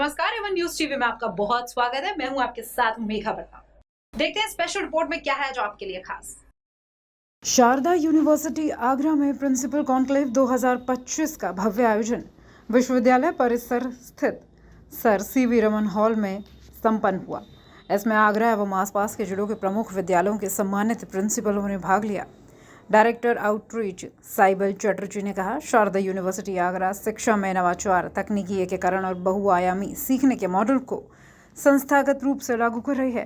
नमस्कार, Avon news TV में आपका बहुत स्वागत है। मैं हूं आपके साथ मेघा वर्मा। देखते हैं स्पेशल रिपोर्ट में क्या है जो आपके लिए खास। शारदा यूनिवर्सिटी आगरा में प्रिंसिपल कॉन्क्लेव 2025 का भव्य आयोजन विश्वविद्यालय परिसर स्थित सर सीवी रमन हॉल में संपन्न हुआ। इसमें आगरा एवं आसपास के जिलों के प्रमुख विद्यालयों के सम्मानित प्रिंसिपलों ने भाग लिया। डायरेक्टर आउटरीच साइबल चटर्जी ने कहा, शारदा यूनिवर्सिटी आगरा शिक्षा में नवाचार, तकनीकी एकीकरण और बहुआयामी सीखने के मॉडल को संस्थागत रूप से लागू कर रही है।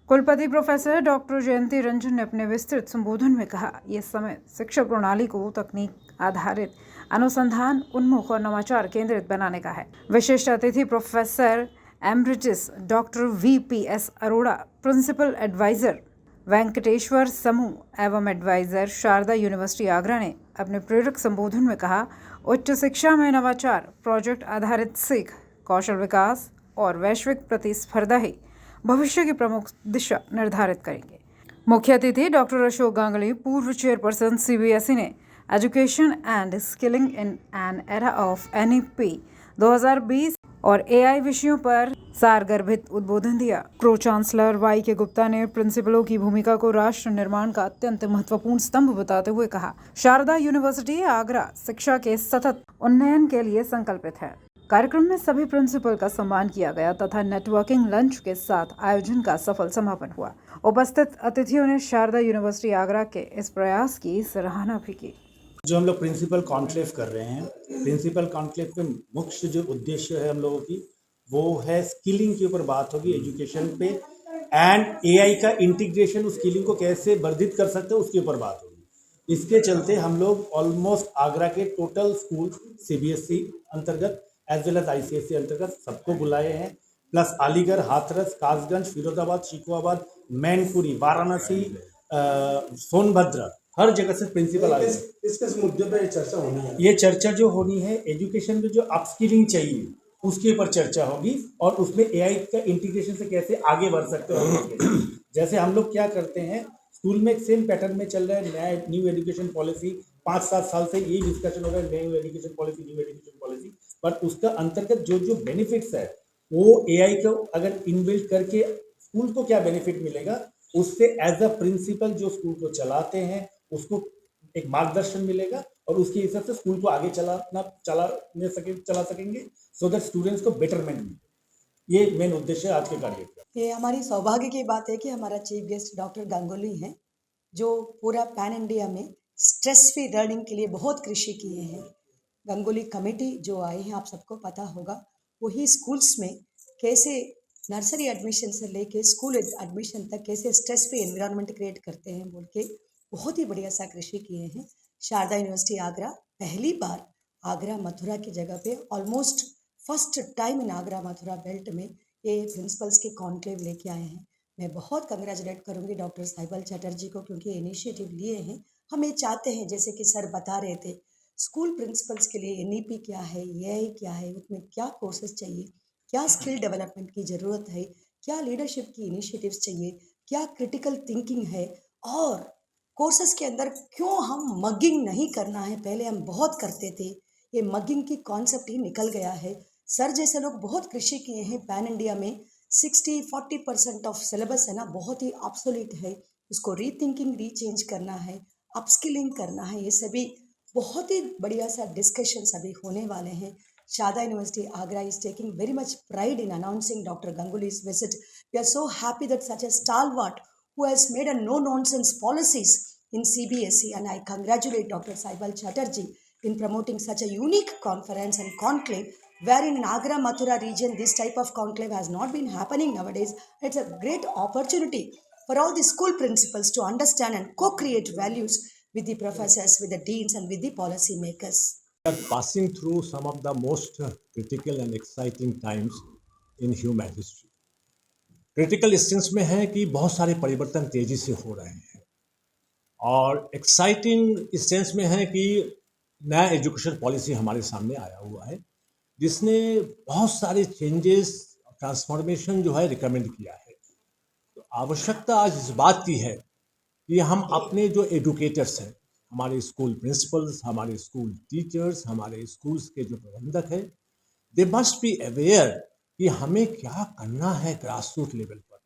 कुलपति प्रोफेसर डॉक्टर जयंती रंजन ने अपने विस्तृत संबोधन में कहा, यह समय शिक्षा प्रणाली को तकनीक आधारित, अनुसंधान उन्मुख और नवाचार केंद्रित बनाने का है। विशिष्ट अतिथि professor emeritus doctor VPS Arora, principal adviser Venkateshwar समूह एवं एडवाइजर शारदा यूनिवर्सिटी आगरा ने अपने प्रेरक संबोधन में कहा, उच्च शिक्षा में नवाचार, प्रोजेक्ट आधारित सीख, कौशल विकास और वैश्विक प्रतिस्पर्धा ही भविष्य की प्रमुख दिशा निर्धारित करेंगे। मुख्य अतिथि डॉक्टर अशोक गांगुली, पूर्व चेयरपर्सन CBSE ने education and skilling in an era of NEP 2020 और AI विषयों पर सारगर्भित उद्बोधन दिया। प्रो चांसलर YK गुप्ता ने प्रिंसिपलों की भूमिका को राष्ट्र निर्माण का अत्यंत महत्वपूर्ण स्तंभ बताते हुए कहा, शारदा यूनिवर्सिटी आगरा शिक्षा के सतत उन्नयन के लिए संकल्पित है। कार्यक्रम में सभी प्रिंसिपल का सम्मान किया गया तथा नेटवर्किंग लंच के साथ आयोजन का सफल समापन हुआ। उपस्थित अतिथियों ने शारदा यूनिवर्सिटी आगरा के इस प्रयास की सराहना भी की। जो हम लोग प्रिंसिपल कॉन्क्लेव कर रहे हैं, प्रिंसिपल कॉन्क्लेव में मुख्य जो उद्देश्य है हम लोगों की, वो है स्किलिंग के ऊपर बात होगी, एजुकेशन पे, एंड AI का इंटीग्रेशन उस स्किलिंग को कैसे वर्धित कर सकते हैं उसके ऊपर बात होगी। इसके चलते हम लोग ऑलमोस्ट आगरा के टोटल स्कूल CBSE अंतर्गत एज वेल एज ICSE अंतर्गत सबको बुलाए हैं, प्लस अलीगढ़, हाथरस, कासगंज, फिरोजाबाद, शिकोहाबाद, मैनपुरी, वाराणसी, सोनभद्र, हर जगह से प्रिंसिपल आए हैं। किस मुद्दे पे चर्चा होनी है? ये चर्चा जो होनी है, एजुकेशन में जो अपस्किलिंग चाहिए उसके ऊपर चर्चा होगी और उसमें AI का इंटीग्रेशन से कैसे आगे बढ़ सकते हो। जैसे हम लोग क्या करते हैं, स्कूल में एक सेम पैटर्न में चल रहा है, नया न्यू एजुकेशन पॉलिसी 5-7 साल से यही डिस्कशन हो रहा है, न्यू एजुकेशन पॉलिसी, बट उसका अंतर्गत जो जो बेनिफिट्स है वो AI को अगर इनबिल्ट करके स्कूल को क्या बेनिफिट मिलेगा, उससे एज अ प्रिंसिपल जो स्कूल को चलाते हैं उसको एक मार्गदर्शन मिलेगा और उसके हिसाब से स्कूल को आगे चला सकेंगे सो दैट स्टूडेंट्स को बेटरमेंट मिले। ये मेन उद्देश्य है आज के कार्यक्रम का। ये हमारी सौभाग्य की बात है कि हमारा चीफ गेस्ट डॉक्टर गांगुली हैं, जो पूरा पैन इंडिया में स्ट्रेस फ्री लर्निंग के लिए बहुत कृषि किए हैं। गांगुली कमेटी जो आई है, आप सबको पता होगा, वही स्कूल्स में कैसे नर्सरी एडमिशन से लेके स्कूल एडमिशन तक कैसे स्ट्रेस फ्री एनवायरनमेंट क्रिएट करते हैं बोल के बहुत ही बढ़िया सा कृषि किए हैं। शारदा यूनिवर्सिटी आगरा पहली बार आगरा मथुरा की जगह पे almost first time in Agra Mathura belt में ये प्रिंसिपल्स के कॉन्क्लेव लेके आए हैं। मैं बहुत कंग्रेचुलेट करूंगी डॉक्टर साइबल चटर्जी को, क्योंकि इनिशिएटिव लिए हैं। हम ये चाहते हैं, जैसे कि सर बता रहे थे, स्कूल प्रिंसिपल्स के लिए NEP क्या है, AI क्या है, उसमें क्या कोर्सेज चाहिए, क्या स्किल डेवलपमेंट की ज़रूरत है, क्या लीडरशिप की इनिशिएटिव्स चाहिए, क्या क्रिटिकल थिंकिंग है, और कोर्सेज के अंदर क्यों हम मगिंग नहीं करना है। पहले हम बहुत करते थे, ये मगिंग की कॉन्सेप्ट ही निकल गया है। सर जैसे लोग बहुत कृषि किए हैं पैन इंडिया में, 60-40% ऑफ सिलेबस है ना, बहुत ही ऑब्सोलीट है, उसको रीथिंकिंग रीचेंज करना है, अपस्किलिंग करना है। ये सभी बहुत ही बढ़िया सा डिस्कशंस अभी होने वाले हैं। Sharda university Agra is taking very much pride in announcing Dr. Ganguly's visit. We are so happy that such a stalwart who has made a no-nonsense policies in CBSE, and I congratulate Dr. Saibal Chatterjee in promoting such a unique conference and conclave, wherein in Agra Mathura region this type of conclave has not been happening nowadays. It's a great opportunity for all the school principals to understand and co-create values with the professors, with the deans, and with the policy makers. We are passing through some of the most critical and exciting times in human history. Critical इस sense में है कि बहुत सारे परिवर्तन तेजी से हो रहे हैं, और एक्साइटिंग इस सेंस में है कि नया एजुकेशन पॉलिसी हमारे सामने आया हुआ है, जिसने बहुत सारे चेंजेस, ट्रांसफॉर्मेशन जो है रिकमेंड किया है। तो आवश्यकता आज इस बात की है कि हम अपने जो एजुकेटर्स हैं, हमारे स्कूल प्रिंसिपल्स, हमारे स्कूल टीचर्स, हमारे स्कूल्स के जो प्रबंधक हैं, दे मस्ट बी अवेयर कि हमें क्या करना है ग्रास रूट लेवल पर,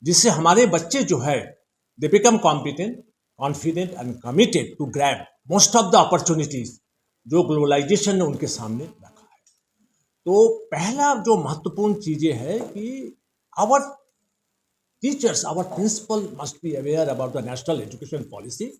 जिससे हमारे बच्चे जो है they become competent, confident and committed to grab most of the opportunities जो ग्लोबलाइजेशन ने उनके सामने रखा है। तो पहला जो महत्वपूर्ण चीजें है कि our teachers, our principal must be aware about the national education policy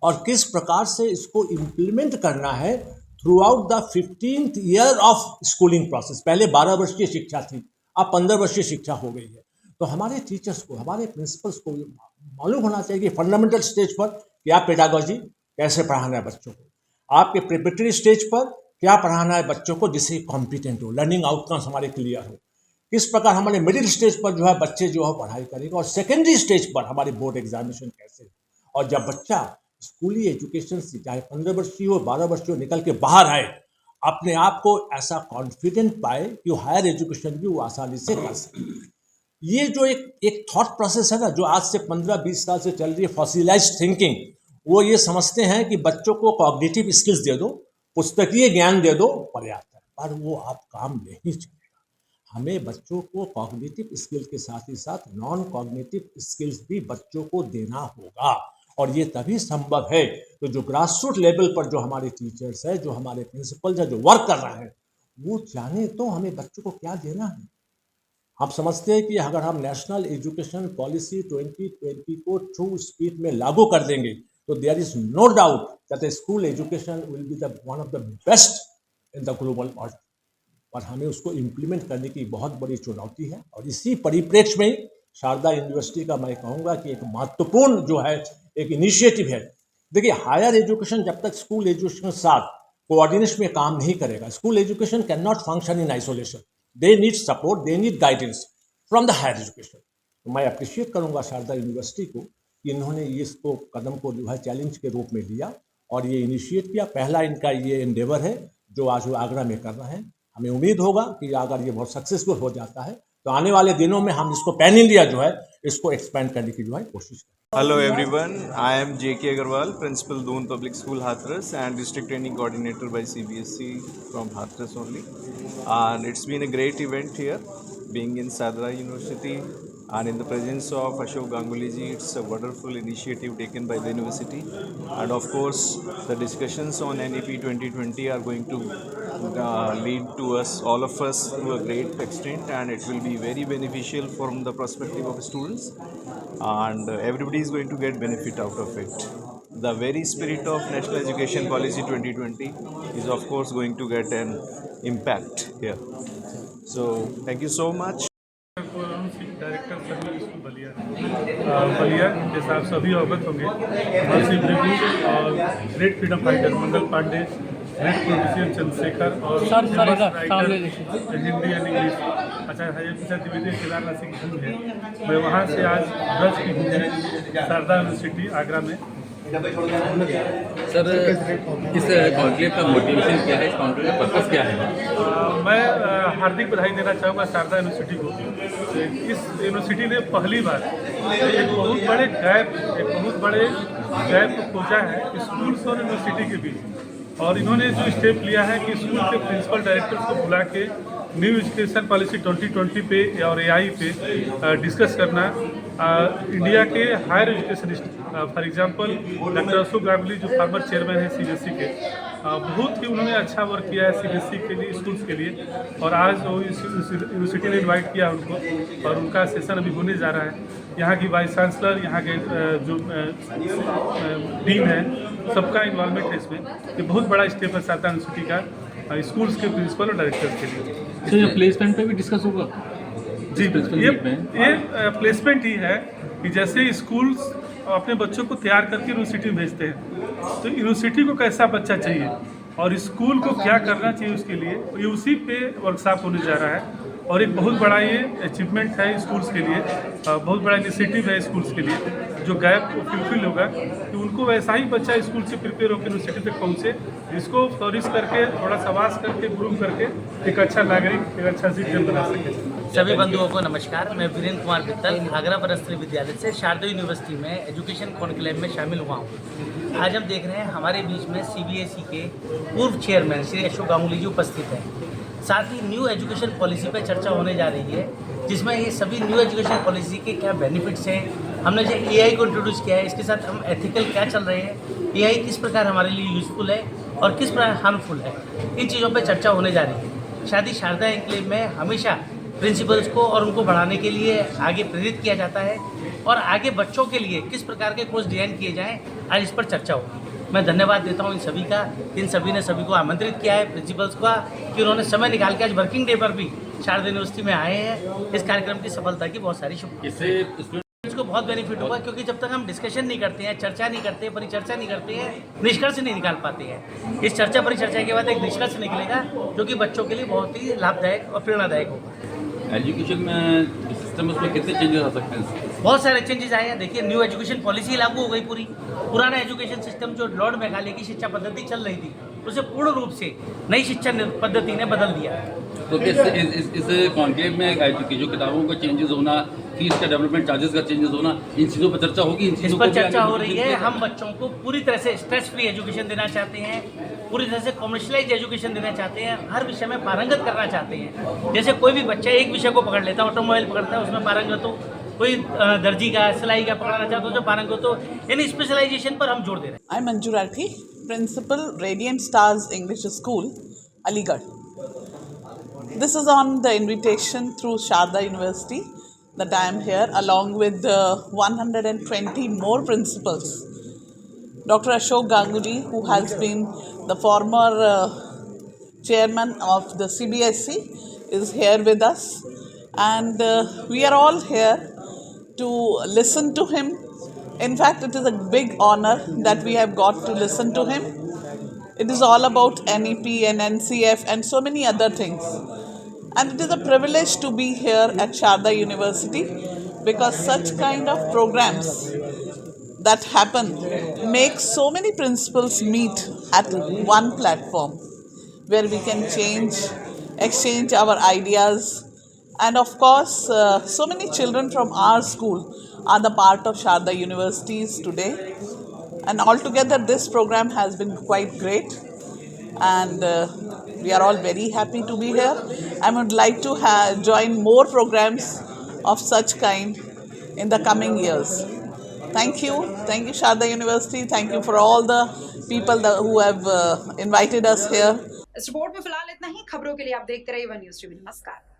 और किस प्रकार से इसको इम्प्लीमेंट करना है throughout the 15th year of schooling process. पहले 12 वर्षीय शिक्षा थी, अब 15 वर्षीय शिक्षा हो गई है। तो हमारे टीचर्स को, हमारे प्रिंसिपल्स को मालूम होना चाहिए कि फंडामेंटल स्टेज पर क्या पेडागोजी कैसे पढ़ाना है बच्चों को, आपके प्रिपरेटरी स्टेज पर क्या पढ़ाना है बच्चों को जिससे कॉम्पिटेंट हो, लर्निंग आउटकम्स हमारे क्लियर हो, किस प्रकार हमारे मिडिल स्टेज पर जो है बच्चे जो है पढ़ाई करेंगे, और सेकेंडरी स्टेज पर हमारे बोर्ड एग्जामिनेशन कैसे। और जब बच्चा स्कूली एजुकेशन से चाहे 15 वर्षीय हो 12 वर्षीय हो निकल के बाहर आए, अपने आप को ऐसा कॉन्फिडेंट पाए कि वो हायर एजुकेशन भी वो आसानी से कर सके। ये जो एक थॉट प्रोसेस है ना, जो आज से 15-20 साल से चल रही है, फॉसिलाइज्ड थिंकिंग, वो ये समझते हैं कि बच्चों को कॉग्निटिव स्किल्स दे दो, पुस्तकीय ज्ञान दे दो, पर्याप्त है, पर वो आप काम नहीं चलेगा। हमें बच्चों को कॉग्निटिव स्किल के साथ ही साथ नॉन कॉग्निटिव स्किल्स भी बच्चों को देना होगा, और ये तभी संभव है तो जो ग्रास रूट लेवल पर जो हमारे टीचर्स है, जो हमारे प्रिंसिपल्स है, जो वर्क कर रहे हैं, वो जाने तो हमें बच्चों को क्या देना है। आप समझते हैं कि अगर हम नेशनल एजुकेशन पॉलिसी 2020 को ट्रू स्पीड में लागू कर देंगे तो there is no doubt that school education will be the one of the best in the global world. और हमें उसको इम्प्लीमेंट करने की बहुत बड़ी चुनौती है, और इसी परिप्रेक्ष्य में शारदा यूनिवर्सिटी का मैं कहूँगा कि एक महत्वपूर्ण जो है एक इनिशिएटिव है। देखिए, हायर एजुकेशन जब तक स्कूल एजुकेशन के साथ कोऑर्डिनेशन में काम नहीं करेगा, school education can not function in isolation. They need support, they need guidance from the higher education. तो मैं अप्रिशिएट करूंगा शारदा यूनिवर्सिटी को कि इन्होंने ये इसको कदम को जो है चैलेंज के रूप में लिया और ये इनिशिएट किया। पहला इनका ये एंडेवर है जो आज वो आगरा में कर रहे हैं। हमें उम्मीद होगा कि अगर ये बहुत सक्सेसफुल हो जाता है तो आने वाले दिनों में हम इसको पैन इंडिया जो है इसको एक्सपेंड करने की जो है कोशिश करें। Hello everyone, I am J.K. Agarwal, Principal Doon Public School Hathras and District Training Coordinator by CBSE from Hathras only. And it's been a great event here, being in Sadra University and in the presence of Ashok Ganguly ji. It's a wonderful initiative taken by the university. And of course, the discussions on NEP 2020 are going to lead to us, all of us, to a great extent, and it will be very beneficial from the perspective of students, and everybody is going to get benefit out of it. The very spirit of National Education Policy 2020 is of course going to get an impact here. So thank you so much. Director service school Ballia, जैसा आप सभी अवगत होंगे, महर्षि भृगु और great freedom fighter Mangal Pandey, great politician Chandrashekhar और writer Hindi and English आचार्य द्विवेदी केदारनाथ सिंह हिंद है। मैं वहाँ से आज ब्रज की हूँ शारदा यूनिवर्सिटी आगरा में। सर, इस कॉन्क्लेव का मोटिवेशन क्या है, इस कॉन्क्लेव का पर्पस क्या है? मैं हार्दिक बधाई देना चाहूँगा शारदा यूनिवर्सिटी को। इस यूनिवर्सिटी ने पहली बार एक बहुत बड़े गैप को खोजा है स्कूल्स और यूनिवर्सिटी के बीच, और इन्होंने जो स्टेप लिया है कि स्कूल के प्रिंसिपल डायरेक्टर्स को बुला के न्यू एजुकेशन पॉलिसी 2020 पे और AI पे डिस्कस करना। इंडिया के higher education, for example doctor Ashok Ganguly जो फॉर्मर चेयरमैन है CBSE के, बहुत ही उन्होंने अच्छा वर्क किया है CBSE के लिए, स्कूल्स के लिए, और आज वो यूनिवर्सिटी ने इनवाइट किया उनको और उनका सेशन अभी होने जा रहा है। यहाँ की वाइस चांसलर, यहाँ के जो डीन है, सबका इन्वॉल्वमेंट है इसमें। ये बहुत बड़ा स्टेप है शारदा यूनिवर्सिटी का स्कूल्स के प्रिंसिपल और डायरेक्टर्स के लिए। तो ये प्लेसमेंट पे भी डिस्कस होगा? जी, ये प्लेसमेंट ही है कि जैसे स्कूल्स अपने बच्चों को तैयार करके यूनिवर्सिटी में भेजते हैं, तो यूनिवर्सिटी को कैसा बच्चा चाहिए और स्कूल को क्या करना चाहिए उसके लिए, ये उसी पे वर्कशॉप होने जा रहा है। और एक बहुत बड़ा ये अचीवमेंट है स्कूल्स के लिए, बहुत बड़ा इनिशिएटिव है स्कूल्स के लिए, जो गैप को फुलफिल होगा कि उनको वैसा ही बच्चा स्कूल से प्रिपेयर होकर यूनिवर्सिटी तक पहुँचे, जिसको फ्लोरिश करके, थोड़ा सवास करके, ग्रूम करके एक अच्छा नागरिक, एक अच्छा सिटीजन बना सके। सभी बंधुओं को नमस्कार। मैं वीरेंद्र कुमार बित्तल आगरा वनस्थली विद्यालय से शारदा यूनिवर्सिटी में एजुकेशन कॉन्क्लेव में शामिल हुआ हूँ। आज हम देख रहे हैं हमारे बीच में CBSE के पूर्व चेयरमैन श्री अशोक गांगुली जी उपस्थित हैं। साथ ही न्यू एजुकेशन पॉलिसी पर चर्चा होने जा रही है, जिसमें ये सभी न्यू एजुकेशन पॉलिसी के क्या बेनिफिट्स हैं। हमने जो AI को इंट्रोड्यूस किया है, इसके साथ हम एथिकल क्या चल रहे हैं, AI किस प्रकार हमारे लिए यूज़फुल है और किस प्रकार हार्मफुल है, इन चीज़ों पर चर्चा होने जा रही है। शारदा एन्क्लेव में हमेशा प्रिंसिपल्स को और उनको बढ़ाने के लिए आगे प्रेरित किया जाता है और आगे बच्चों के लिए किस प्रकार के कोर्स डिज़ाइन किए जाएँ, आज इस पर चर्चा होगी। मैं धन्यवाद देता हूँ इन सभी का, इन सभी ने सभी को आमंत्रित किया है, प्रिंसिपल्स का, कि उन्होंने समय निकाल के आज वर्किंग डे पर भी शारदा यूनिवर्सिटी में आए हैं। इस कार्यक्रम की सफलता की बहुत सारी शुभकामनाएं। इसको बहुत बेनिफिट होगा, क्योंकि जब तक हम डिस्कशन नहीं करते हैं, चर्चा नहीं करते हैं, परिचर्चा नहीं करते हैं, निष्कर्ष नहीं निकाल पाते हैं। इस चर्चा परिचर्चा के बाद एक निष्कर्ष निकलेगा जो कि बच्चों के लिए बहुत ही लाभदायक और प्रेरणादायक होगा। एजुकेशन में सिस्टम उसमें कितने चेंजेस आ सकते हैं? बहुत सारे चेंजेस आए हैं। देखिए, न्यू एजुकेशन पॉलिसी लागू हो गई पूरी। पुराना एजुकेशन सिस्टम जो लॉर्ड मेघालय की शिक्षा पद्धति चल रही थी, उसे पूर्ण रूप से नई शिक्षा पद्धति ने बदल दिया। तो इस कॉन्क्लेव में जो किताबों का चेंजेस होना, फीस का डेवलपमेंट चार्जेस का चेंजेस होना, इन चीज़ों पर चर्चा होगी। इस पर चर्चा हो रही है। हम बच्चों को पूरी तरह से स्ट्रेस फ्री एजुकेशन देना चाहते हैं, पूरी तरह से कॉमर्शलाइज एजुकेशन देना चाहते हैं, हर विषय में पारंगत करना चाहते हैं। जैसे कोई भी बच्चा एक विषय को पकड़ लेता है, ऑटोमोबाइल पकड़ता है, उसमें पारंगत हो, कोई दर्जी का, सिलाई का पकड़ना चाहता हो, जो पारंगत हो, यानी स्पेशलाइजेशन पर हम जोर दे रहे हैं। I am Manju Rathi, principal radiant stars English school, Aligarh. This is on the invitation through Sharda University that I am here along with 120 more principals. Dr. Ashok Ganguly, who has been the former chairman of the CBSE, is here with us, and we are all here to listen to him. In fact, it is a big honor that we have got to listen to him. It is all about NEP and NCF and so many other things. And it is a privilege to be here at Sharda University, because such kind of programs that happen make so many principals meet at one platform where we can exchange our ideas. And of course, so many children from our school are the part of Sharda Universities today. And altogether, this program has been quite great. And we are all very happy to be here. I would like to join more programs of such kind in the coming years. Thank you Sharda University. Thank you for all the people who have invited us here. इस report में फिलहाल इतना ही। खबरों के लिए आप देखते रहिए वन न्यूज़ टीवी। नमस्कार।